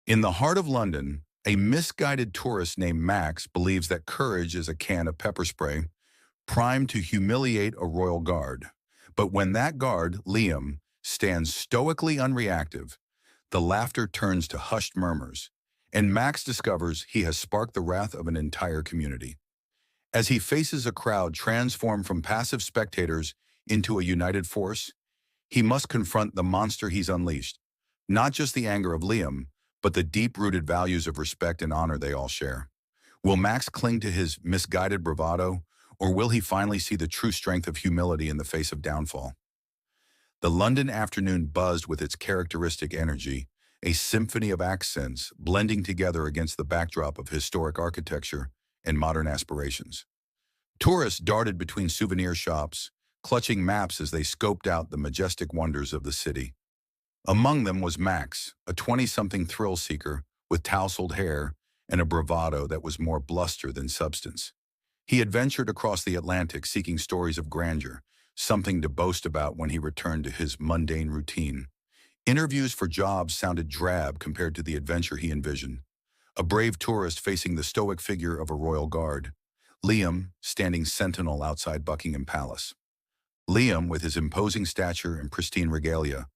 In the heart of London, a misguided tourist named Max believes that courage is a can of pepper spray primed to humiliate a royal guard. But when that guard, Liam, stands stoically unreactive, the laughter turns to hushed murmurs, and Max discovers he has sparked the wrath of an entire community. As he faces a crowd transformed from passive spectators into a united force, he must confront the monster he's unleashed, not just the anger of Liam, but the deep-rooted values of respect and honor they all share. Will Max cling to his misguided bravado, or will he finally see the true strength of humility in the face of downfall? The London afternoon buzzed with its characteristic energy, a symphony of accents blending together against the backdrop of historic architecture and modern aspirations. Tourists darted between souvenir shops, clutching maps as they scoped out the majestic wonders of the city. Among them was Max, a 20-something thrill-seeker with tousled hair and a bravado that was more bluster than substance. He had ventured across the Atlantic seeking stories of grandeur, something to boast about when he returned to his mundane routine. Interviews for jobs sounded drab compared to the adventure he envisioned. A brave tourist facing the stoic figure of a royal guard. Liam standing sentinel outside Buckingham Palace. Liam, with his imposing stature and pristine regalia,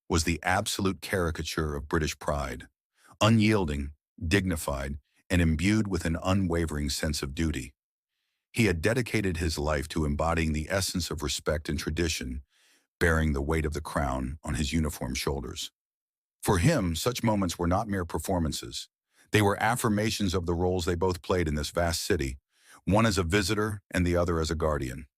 was the absolute caricature of British pride. Unyielding, dignified, and imbued with an unwavering sense of duty. He had dedicated his life to embodying the essence of respect and tradition, bearing the weight of the crown on his uniformed shoulders. For him, such moments were not mere performances. They were affirmations of the roles they both played in this vast city, one as a visitor and the other as a guardian.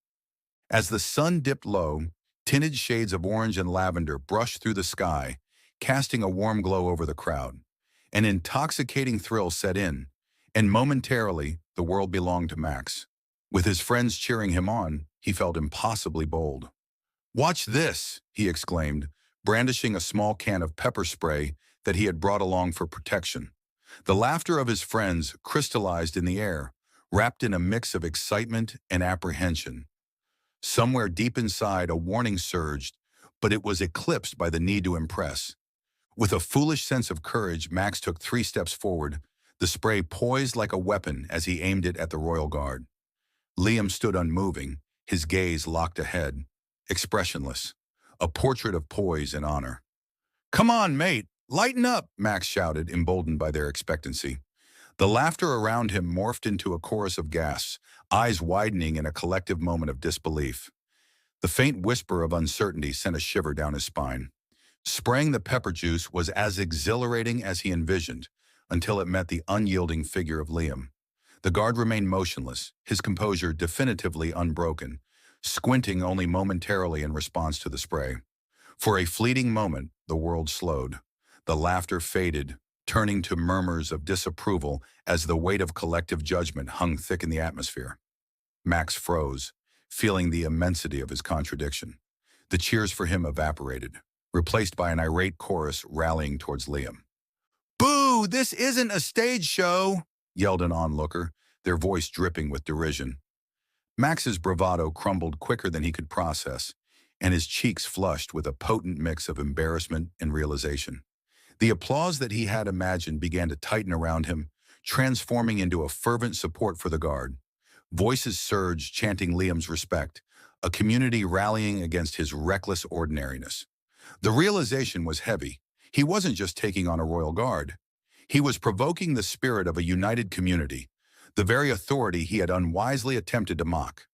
As the sun dipped low, tinted shades of orange and lavender brushed through the sky, casting a warm glow over the crowd. An intoxicating thrill set in, and momentarily, the world belonged to Max. With his friends cheering him on, he felt impossibly bold. "Watch this," he exclaimed, brandishing a small can of pepper spray that he had brought along for protection. The laughter of his friends crystallized in the air, wrapped in a mix of excitement and apprehension. Somewhere deep inside, a warning surged, but it was eclipsed by the need to impress. With a foolish sense of courage, Max took 3 steps forward, the spray poised like a weapon as he aimed it at the royal guard. Liam stood unmoving, his gaze locked ahead, expressionless, a portrait of poise and honor. "Come on, mate, lighten up," Max shouted, emboldened by their expectancy. The laughter around him morphed into a chorus of gasps, eyes widening in a collective moment of disbelief. The faint whisper of uncertainty sent a shiver down his spine. Spraying the pepper juice was as exhilarating as he envisioned, until it met the unyielding figure of Liam. The guard remained motionless, his composure definitively unbroken, squinting only momentarily in response to the spray. For a fleeting moment, the world slowed. The laughter faded, turning to murmurs of disapproval as the weight of collective judgment hung thick in the atmosphere. Max froze, feeling the immensity of his contradiction. The cheers for him evaporated, replaced by an irate chorus rallying towards Liam. "Boo! This isn't a stage show!" yelled an onlooker, their voice dripping with derision. Max's bravado crumbled quicker than he could process, and his cheeks flushed with a potent mix of embarrassment and realization. The applause that he had imagined began to tighten around him, transforming into a fervent support for the guard. Voices surged, chanting Liam's respect, a community rallying against his reckless ordinariness. The realization was heavy. He wasn't just taking on a royal guard. He was provoking the spirit of a united community, the very authority he had unwisely attempted to mock.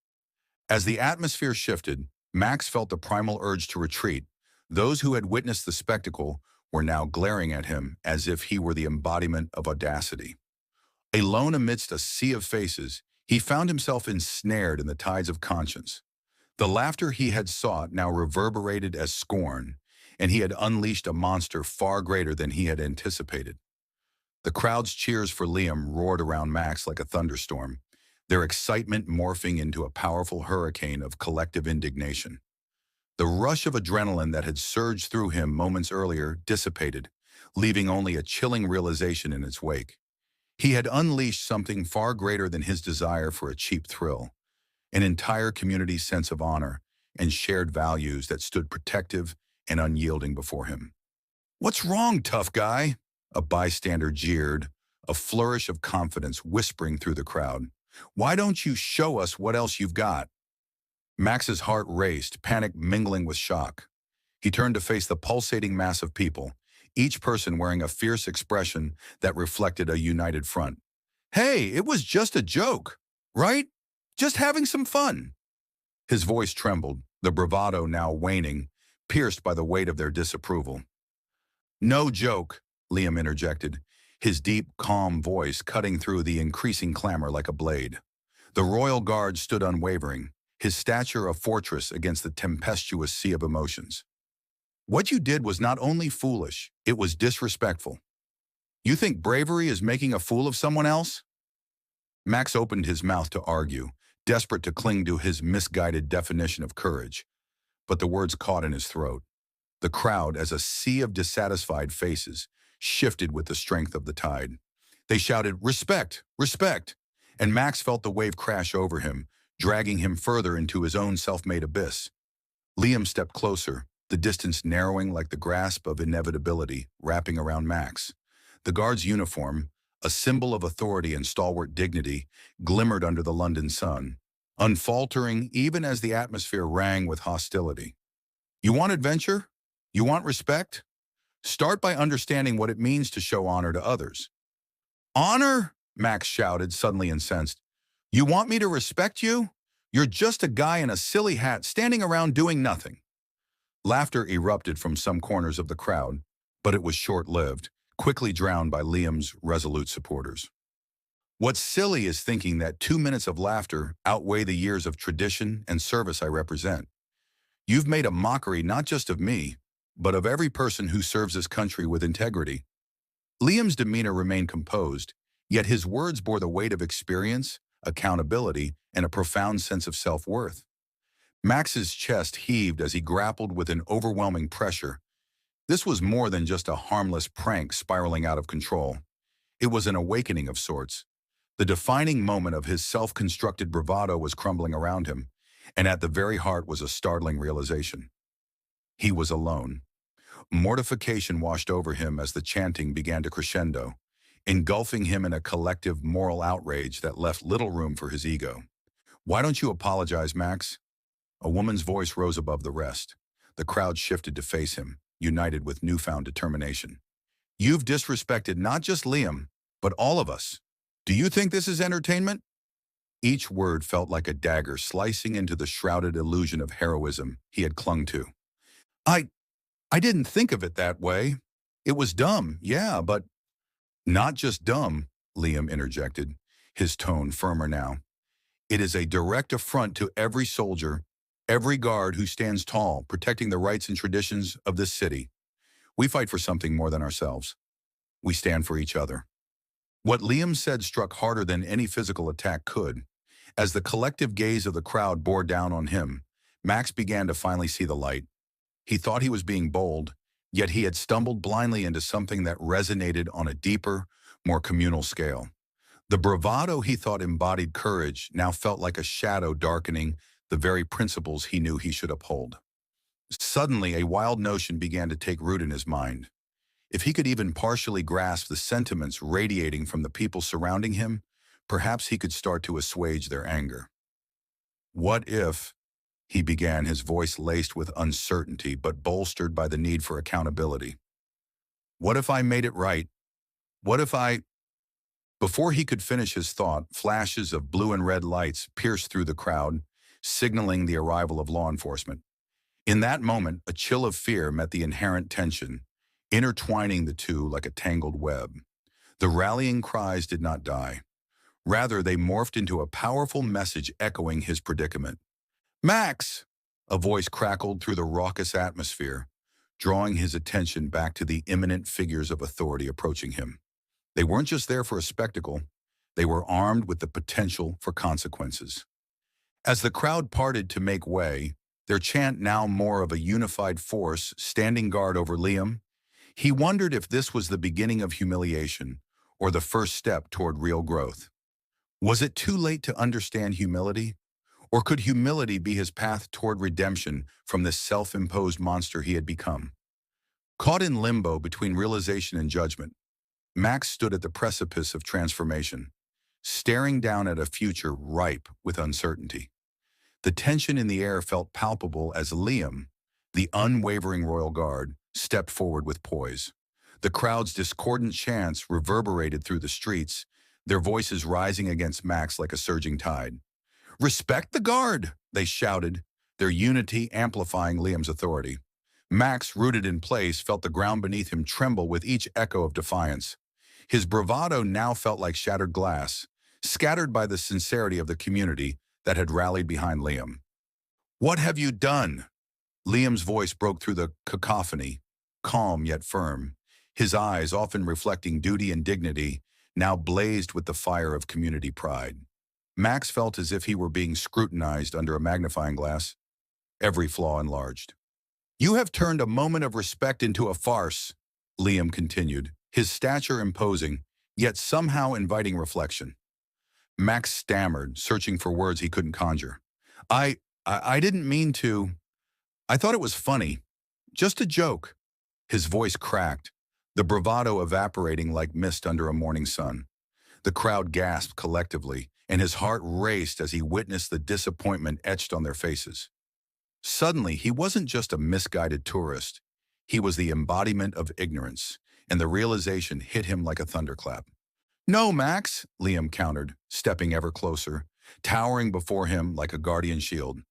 As the atmosphere shifted, Max felt the primal urge to retreat. Those who had witnessed the spectacle were now glaring at him as if he were the embodiment of audacity. Alone amidst a sea of faces, he found himself ensnared in the tides of conscience. The laughter he had sought now reverberated as scorn, and he had unleashed a monster far greater than he had anticipated. The crowd's cheers for Liam roared around Max like a thunderstorm, their excitement morphing into a powerful hurricane of collective indignation. The rush of adrenaline that had surged through him moments earlier dissipated, leaving only a chilling realization in its wake. He had unleashed something far greater than his desire for a cheap thrill, an entire community's sense of honor and shared values that stood protective and unyielding before him. "What's wrong, tough guy?" A bystander jeered, a flourish of confidence whispering through the crowd. Why don't you show us what else you've got? Max's heart raced, panic mingling with shock. He turned to face the pulsating mass of people, each person wearing a fierce expression that reflected a united front. Hey, it was just a joke, right? Just having some fun. His voice trembled, the bravado now waning, pierced by the weight of their disapproval. No joke, Liam interjected, his deep, calm voice cutting through the increasing clamor like a blade. The royal guard stood unwavering, his stature a fortress against the tempestuous sea of emotions. What you did was not only foolish, it was disrespectful. You think bravery is making a fool of someone else? Max opened his mouth to argue, desperate to cling to his misguided definition of courage, but the words caught in his throat. The crowd, as a sea of dissatisfied faces, shifted with the strength of the tide. They shouted, "Respect! Respect!" And Max felt the wave crash over him, dragging him further into his own self-made abyss. Liam stepped closer, the distance narrowing like the grasp of inevitability wrapping around Max. The guard's uniform, a symbol of authority and stalwart dignity, glimmered under the London sun, unfaltering even as the atmosphere rang with hostility. You want adventure? You want respect? Start by understanding what it means to show honor to others. Honor? Max shouted, suddenly incensed. You want me to respect you? You're just a guy in a silly hat standing around doing nothing. Laughter erupted from some corners of the crowd, but it was short-lived, quickly drowned by Liam's resolute supporters. What's silly is thinking that 2 minutes of laughter outweigh the years of tradition and service I represent. You've made a mockery not just of me, but of every person who serves this country with integrity. Liam's demeanor remained composed, yet his words bore the weight of experience, accountability, and a profound sense of self-worth. Max's chest heaved as he grappled with an overwhelming pressure. This was more than just a harmless prank spiraling out of control. It was an awakening of sorts. The defining moment of his self-constructed bravado was crumbling around him, and at the very heart was a startling realization. He was alone. Mortification washed over him as the chanting began to crescendo, engulfing him in a collective moral outrage that left little room for his ego. Why don't you apologize, Max? A woman's voice rose above the rest. The crowd shifted to face him, united with newfound determination. You've disrespected not just Liam, but all of us. Do you think this is entertainment? Each word felt like a dagger slicing into the shrouded illusion of heroism he had clung to. I didn't think of it that way. It was dumb, yeah, but not just dumb, Liam interjected, his tone firmer now. It is a direct affront to every soldier, every guard who stands tall, protecting the rights and traditions of this city. We fight for something more than ourselves. We stand for each other. What Liam said struck harder than any physical attack could. As the collective gaze of the crowd bore down on him, Max began to finally see the light. He thought he was being bold, yet he had stumbled blindly into something that resonated on a deeper, more communal scale. The bravado he thought embodied courage now felt like a shadow darkening the very principles he knew he should uphold. Suddenly, a wild notion began to take root in his mind. If he could even partially grasp the sentiments radiating from the people surrounding him, perhaps he could start to assuage their anger. What if, he began, his voice laced with uncertainty but bolstered by the need for accountability. What if I made it right? What if I... Before he could finish his thought, flashes of blue and red lights pierced through the crowd, signaling the arrival of law enforcement. In that moment, a chill of fear met the inherent tension, intertwining the two like a tangled web. The rallying cries did not die. Rather, they morphed into a powerful message echoing his predicament. Max! A voice crackled through the raucous atmosphere, drawing his attention back to the imminent figures of authority approaching him. They weren't just there for a spectacle, they were armed with the potential for consequences. As the crowd parted to make way, their chant now more of a unified force standing guard over Liam, he wondered if this was the beginning of humiliation or the first step toward real growth. Was it too late to understand humility? Or could humility be his path toward redemption from this self-imposed monster he had become? Caught in limbo between realization and judgment, Max stood at the precipice of transformation, staring down at a future ripe with uncertainty. The tension in the air felt palpable as Liam, the unwavering royal guard, stepped forward with poise. The crowd's discordant chants reverberated through the streets, their voices rising against Max like a surging tide. "Respect the guard!" they shouted, their unity amplifying Liam's authority. Max, rooted in place, felt the ground beneath him tremble with each echo of defiance. His bravado now felt like shattered glass, scattered by the sincerity of the community that had rallied behind Liam. "What have you done?" Liam's voice broke through the cacophony, calm yet firm. His eyes, often reflecting duty and dignity, now blazed with the fire of community pride. Max felt as if he were being scrutinized under a magnifying glass, every flaw enlarged. "You have turned a moment of respect into a farce," Liam continued, his stature imposing, yet somehow inviting reflection. Max stammered, searching for words he couldn't conjure. I didn't mean to. I thought it was funny. Just a joke." His voice cracked, the bravado evaporating like mist under a morning sun. The crowd gasped collectively, and his heart raced as he witnessed the disappointment etched on their faces. Suddenly, he wasn't just a misguided tourist. He was the embodiment of ignorance, and the realization hit him like a thunderclap. "No, Max," Liam countered, stepping ever closer, towering before him like a guardian shield.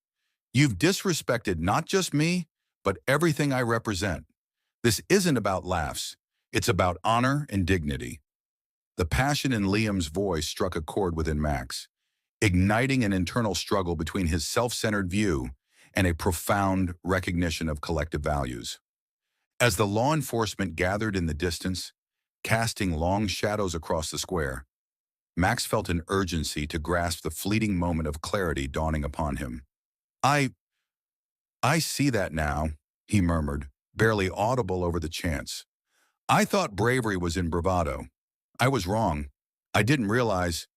"You've disrespected not just me, but everything I represent. This isn't about laughs. It's about honor and dignity." The passion in Liam's voice struck a chord within Max, igniting an internal struggle between his self-centered view and a profound recognition of collective values. As the law enforcement gathered in the distance, casting long shadows across the square, Max felt an urgency to grasp the fleeting moment of clarity dawning upon him. I see that now," he murmured, barely audible over the chants. "I thought bravery was in bravado. I was wrong. I didn't realize."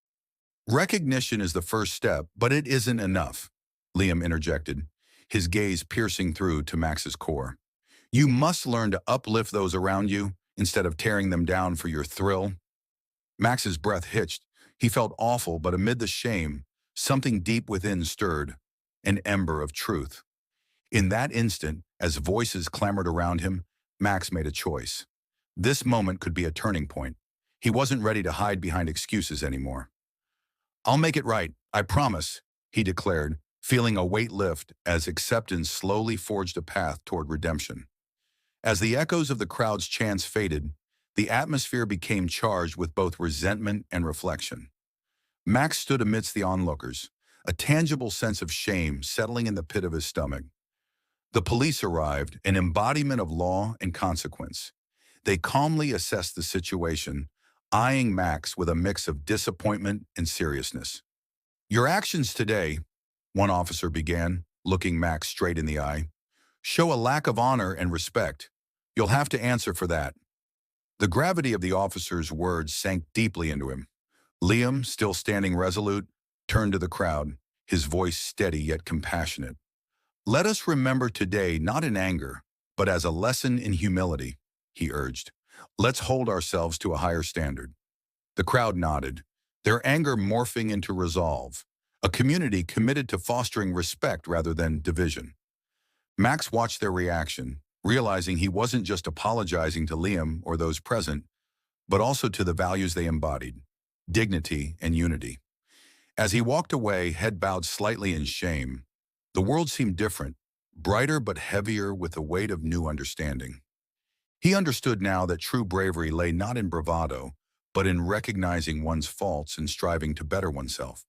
"Recognition is the first step, but it isn't enough," Liam interjected, his gaze piercing through to Max's core. "You must learn to uplift those around you instead of tearing them down for your thrill." Max's breath hitched. He felt awful, but amid the shame, something deep within stirred, an ember of truth. In that instant, as voices clamored around him, Max made a choice. This moment could be a turning point. He wasn't ready to hide behind excuses anymore. "I'll make it right, I promise," he declared, feeling a weight lift as acceptance slowly forged a path toward redemption. As the echoes of the crowd's chants faded, the atmosphere became charged with both resentment and reflection. Max stood amidst the onlookers, a tangible sense of shame settling in the pit of his stomach. The police arrived, an embodiment of law and consequence. They calmly assessed the situation, eyeing Max with a mix of disappointment and seriousness. "Your actions today," one officer began, looking Max straight in the eye, "show a lack of honor and respect. You'll have to answer for that." The gravity of the officer's words sank deeply into him. Liam, still standing resolute, turned to the crowd, his voice steady yet compassionate. "Let us remember today not in anger, but as a lesson in humility," he urged. "Let's hold ourselves to a higher standard." The crowd nodded, their anger morphing into resolve, a community committed to fostering respect rather than division. Max watched their reaction, realizing he wasn't just apologizing to Liam or those present, but also to the values they embodied, dignity and unity. As he walked away, head bowed slightly in shame, the world seemed different, brighter but heavier with the weight of new understanding. He understood now that true bravery lay not in bravado, but in recognizing one's faults and striving to better oneself.